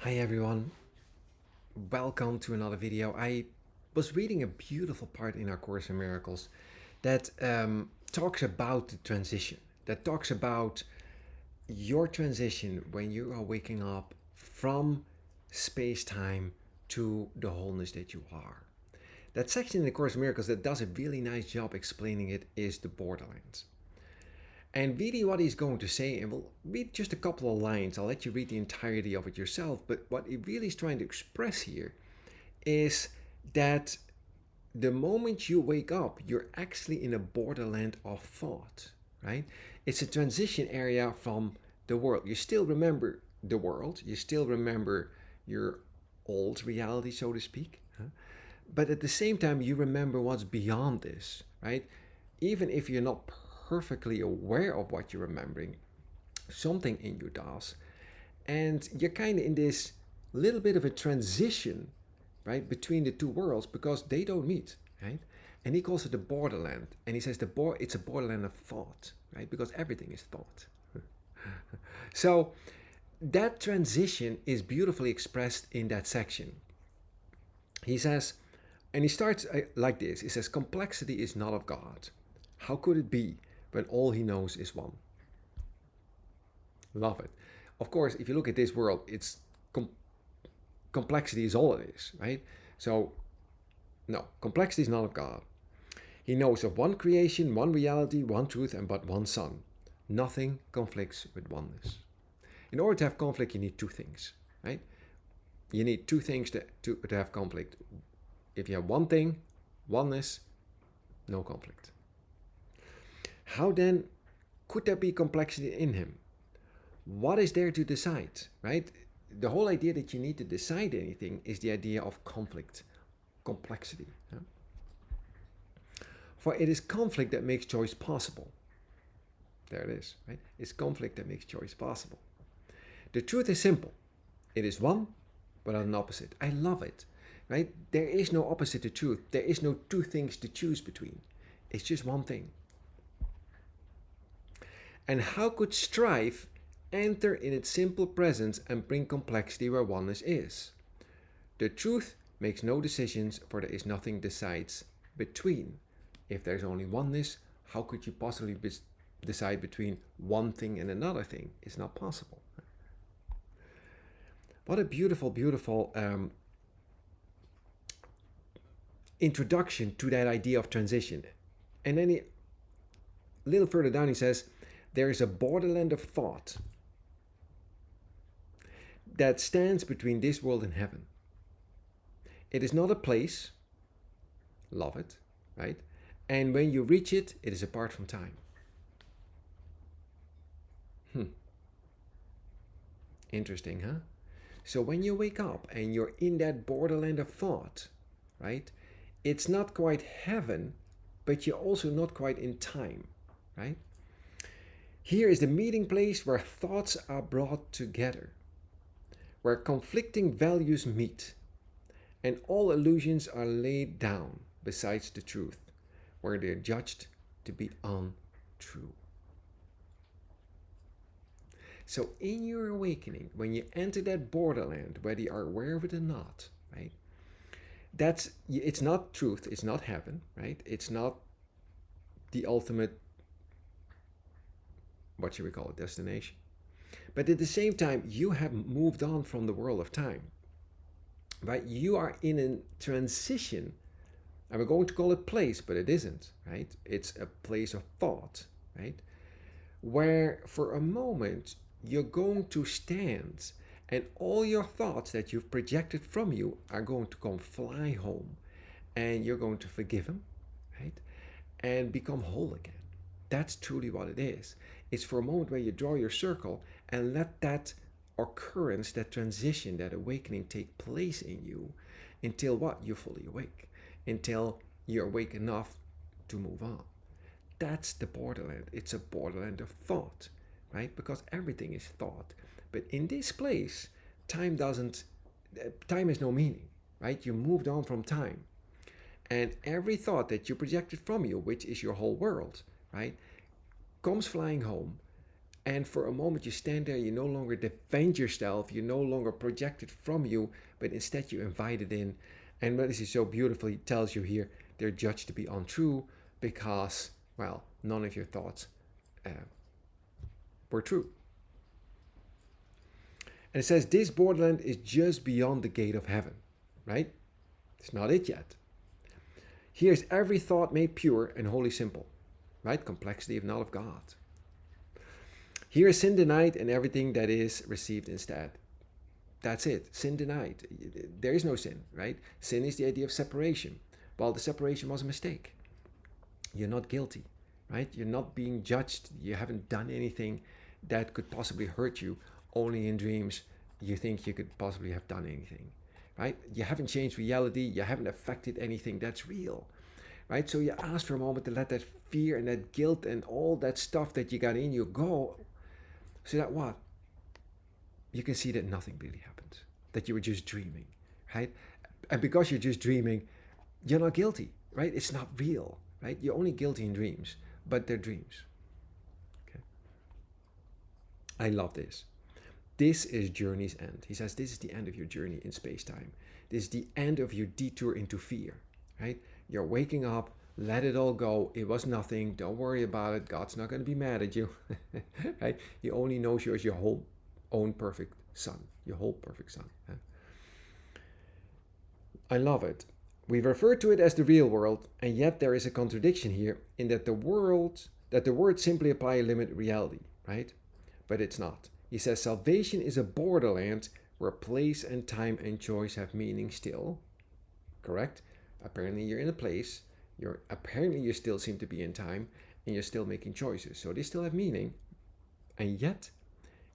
Hi everyone, welcome to another video. I was reading a beautiful part in our Course in Miracles that talks about the transition, that talks about your transition when you are waking up from space-time to the wholeness that you are. That section in the Course in Miracles that does a really nice job explaining it is the borderlands. And really what he's going to say, and we'll read just a couple of lines, I'll let you read the entirety of it yourself, but what he really is trying to express here is that the moment you wake up, you're actually in a borderland of thought, right? It's a transition area from the world. You still remember the world, you still remember your old reality, so to speak, huh? But at the same time, you remember what's beyond this, right? Even if you're not perfectly aware of what you're remembering, something in you does. And you're kind of in this little bit of a transition, right, between the two worlds because they don't meet, right? And he calls it the borderland. And he says it's a borderland of thought, right? Because everything is thought. So that transition is beautifully expressed in that section. He says, and he starts like this. He says, complexity is not of God. How could it be when all he knows is one? Love it. Of course, if you look at this world, it's complexity is all it is, right? So, no, complexity is not of God. He knows of one creation, one reality, one truth, and but one Son. Nothing conflicts with oneness. In order to have conflict, you need two things, right? You need two things to have conflict. If you have one thing, oneness, no conflict. How then could there be complexity in him? What is there to decide, right? The whole idea that you need to decide anything is the idea of conflict, complexity. Yeah? For it is conflict that makes choice possible. There it is, right? It's conflict that makes choice possible. The truth is simple. It is one without an opposite. I love it, right? There is no opposite to truth. There is no two things to choose between. It's just one thing. And how could strife enter in its simple presence and bring complexity where oneness is? The truth makes no decisions, for there is nothing decides between. If there's only oneness, how could you possibly decide between one thing and another thing? It's not possible. What a beautiful, beautiful introduction to that idea of transition. And then a little further down he says, there is a borderland of thought that stands between this world and heaven. It is not a place, love it, right? And when you reach it, it is apart from time. Interesting, huh? So when you wake up and you're in that borderland of thought, right? It's not quite heaven, but you're also not quite in time, right? Here is the meeting place where thoughts are brought together, where conflicting values meet, and all illusions are laid down besides the truth, where they're judged to be untrue. So in your awakening, when you enter that borderland, whether you are aware of it or not, right? It's not truth, it's not heaven, right? It's not the ultimate, what should we call it, destination. But at the same time, you have moved on from the world of time, right? You are in a transition, and we're going to call it place, but it isn't, right? It's a place of thought, right? Where for a moment you're going to stand and all your thoughts that you've projected from you are going to come fly home and you're going to forgive them, right? And become whole again. That's truly what it is. It's for a moment where you draw your circle and let that occurrence, that transition, that awakening take place in you until what? You're fully awake. Until you're awake enough to move on. That's the borderland. It's a borderland of thought, right? Because everything is thought. But in this place, time has no meaning, right? You moved on from time. And every thought that you projected from you, which is your whole world, right, comes flying home And for a moment you stand there, you no longer defend yourself, you no longer project it from you, but instead you invite it in. And what is so beautifully tells you here, they're judged to be untrue because, well, none of your thoughts uh, were true. And it says this borderland is just beyond the gate of heaven, right? It's not it yet. Here's every thought made pure and wholly simple, right? Complexity of not of God. Here is sin denied and everything that is received instead. That's it. Sin denied. There is no sin, right? Sin is the idea of separation. Well, the separation was a mistake. You're not guilty, right? You're not being judged. You haven't done anything that could possibly hurt you. Only in dreams you think you could possibly have done anything, right? You haven't changed reality. You haven't affected anything that's real, right? So you ask for a moment to let that fear and that guilt and all that stuff that you got in you go, so that what? You can see that nothing really happens, that you were just dreaming, right? And because you're just dreaming, you're not guilty, right? It's not real, right? You're only guilty in dreams, but they're dreams. Okay. I love this. This is journey's end. He says this is the end of your journey in space-time. This is the end of your detour into fear, right? You're waking up, let it all go. It was nothing. Don't worry about it. God's not going to be mad at you, right? He only knows you as your whole own perfect son, your whole perfect son. Yeah? I love it. We refer to it as the real world, and yet there is a contradiction here in that the words simply apply a limited reality, right? But it's not. He says salvation is a borderland where place and time and choice have meaning still. Correct? Apparently you're in a place, apparently you still seem to be in time, and you're still making choices. So they still have meaning, and yet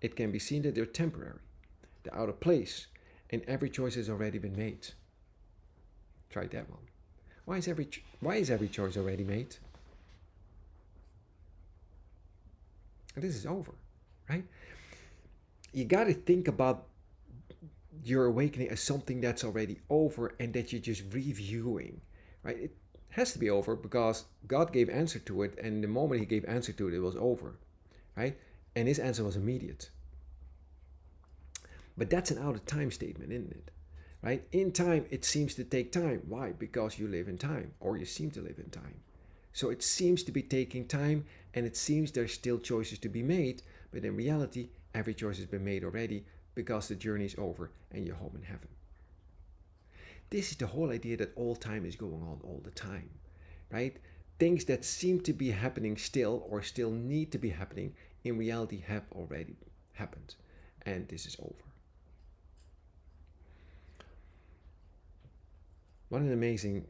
it can be seen that they're temporary. They're out of place, and every choice has already been made. Try that one. Why is every choice already made? And this is over, right? You got to think about your awakening as something that's already over and that you're just reviewing, right? It has to be over because God gave answer to it, and the moment he gave answer to it, it was over, right? And his answer was immediate. But that's an out of time statement, isn't it? Right? In time, it seems to take time. Why? Because you live in time, or you seem to live in time. So it seems to be taking time, and it seems there's still choices to be made, but in reality, every choice has been made already because the journey is over and you're home in heaven. This is the whole idea that all time is going on all the time, right? Things that seem to be happening still or still need to be happening, in reality have already happened, and this is over. What an amazing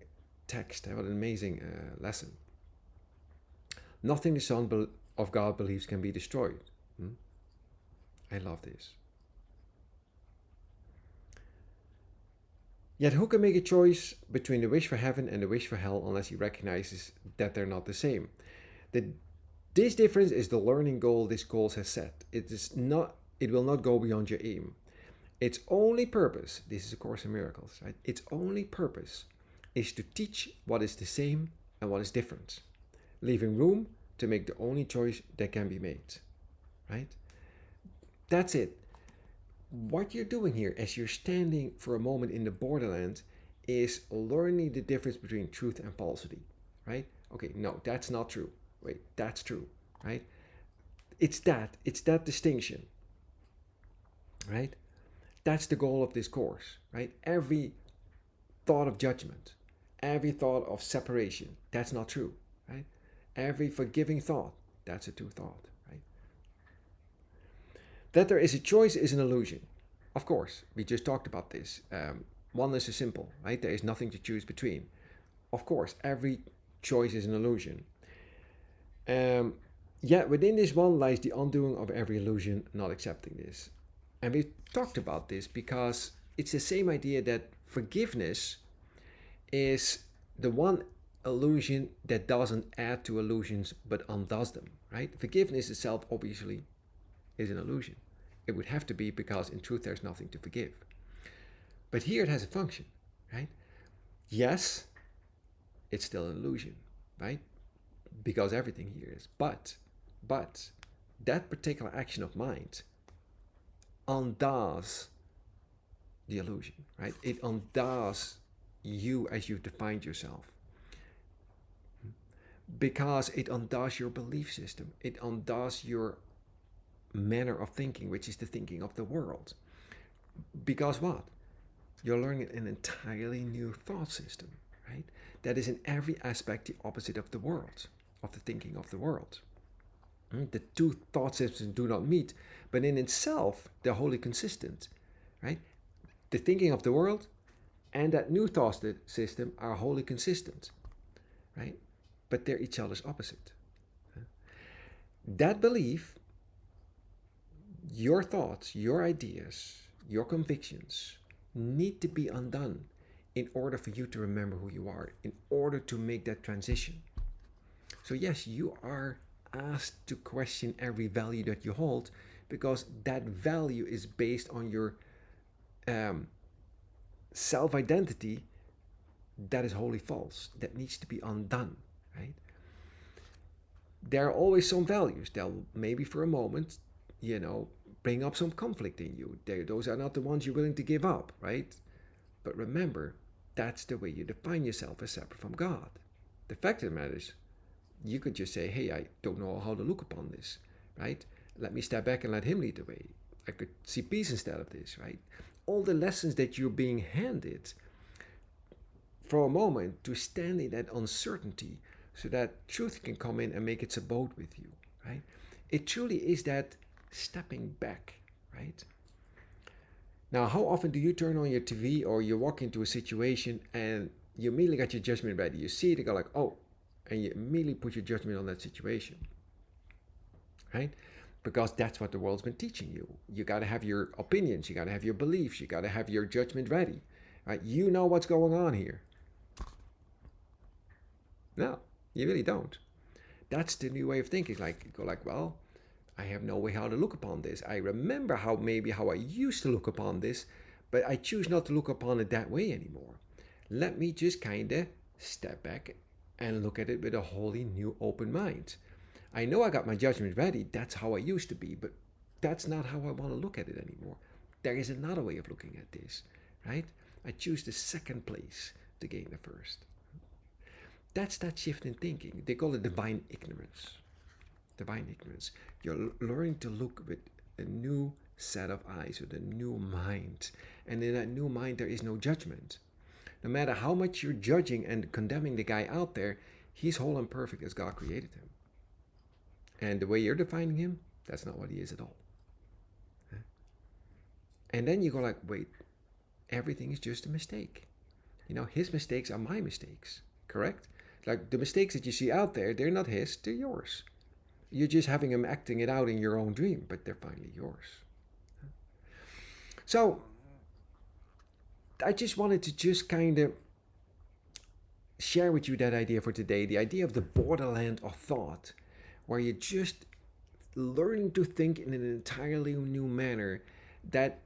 text, what an amazing lesson. Nothing the Son of God believes can be destroyed. I love this. Yet who can make a choice between the wish for heaven and the wish for hell unless he recognizes that they're not the same? This difference is the learning goal this course has set. It will not go beyond your aim. Its only purpose, this is A Course in Miracles, right? Its only purpose is to teach what is the same and what is different, leaving room to make the only choice that can be made, right? That's it. What you're doing here as you're standing for a moment in the borderland is learning the difference between truth and falsity, right? Okay, no, that's not true. Wait, that's true, right? It's that distinction, right? That's the goal of this course, right? Every thought of judgment, every thought of separation, that's not true, right? Every forgiving thought, that's a true thought, right? That there is a choice is an illusion. Of course, we just talked about this. Oneness is simple, right? There is nothing to choose between. Of course, every choice is an illusion. Yet within this one lies the undoing of every illusion, not accepting this. And we've talked about this because it's the same idea that forgiveness is the one illusion that doesn't add to illusions but undoes them, right? Forgiveness itself obviously is an illusion. It would have to be because in truth there's nothing to forgive. But here it has a function, right? Yes, it's still an illusion, right? Because everything here is. But that particular action of mind undoes the illusion, right? It undoes you as you've defined yourself, because it undoes your belief system. It undoes your manner of thinking, which is the thinking of the world. Because what? You're learning an entirely new thought system, right? That is in every aspect the opposite of the world, of the thinking of the world. The two thought systems do not meet, but in itself, they're wholly consistent, right? The thinking of the world and that new thought system are wholly consistent, right? But they're each other's opposite. That belief, your thoughts, your ideas, your convictions need to be undone in order for you to remember who you are, in order to make that transition. So yes, you are asked to question every value that you hold, because that value is based on your self-identity that is wholly false, that needs to be undone, right? There are always some values that maybe for a moment, bring up some conflict in you. Those are not the ones you're willing to give up, right? But remember, that's the way you define yourself as separate from God. The fact of the matter is, you could just say, hey, I don't know how to look upon this, right? Let me step back and let him lead the way. I could see peace instead of this, right? All the lessons that you're being handed, for a moment, to stand in that uncertainty so that truth can come in and make its abode with you, right? It truly is that stepping back, right? Now, how often do you turn on your TV or you walk into a situation and you immediately got your judgment ready? You see it and go like, oh, and you immediately put your judgment on that situation, right? Because that's what the world's been teaching you. You got to have your opinions, you got to have your beliefs, you got to have your judgment ready, right? You know what's going on here. No, you really don't. That's the new way of thinking. Like, go like, well, I have no way how to look upon this. I remember how I used to look upon this, but I choose not to look upon it that way anymore. Let me just kind of step back and look at it with a wholly new open mind. I know I got my judgment ready. That's how I used to be, but that's not how I want to look at it anymore. There is another way of looking at this, right? I choose the second place to gain the first. That's that shift in thinking. They call it divine ignorance. Divine ignorance. You're learning to look with a new set of eyes, with a new mind. And in that new mind, there is no judgment. No matter how much you're judging and condemning the guy out there, he's whole and perfect as God created him. And the way you're defining him, that's not what he is at all. And then you go like, wait, everything is just a mistake. His mistakes are my mistakes, correct? Like the mistakes that you see out there, they're not his, they're yours. You're just having him acting it out in your own dream, but they're finally yours. So I just wanted to just kind of share with you that idea for today, the idea of the borderland of thought, where you're just learning to think in an entirely new manner that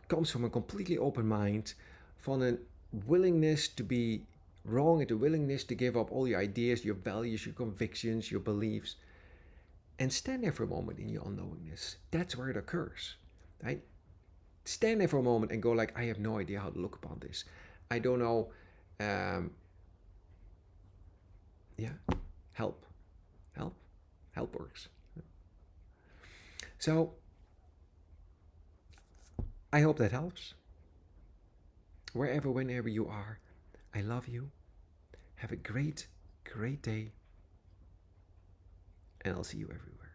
comes from a completely open mind, from a willingness to be wrong and the willingness to give up all your ideas, your values, your convictions, your beliefs, and stand there for a moment in your unknowingness. That's where it occurs, right? Stand there for a moment and go like, I have no idea how to look upon this. I don't know. Help. Help works. So I hope that helps. Wherever, whenever you are, I love you. Have a great, great day. And I'll see you everywhere.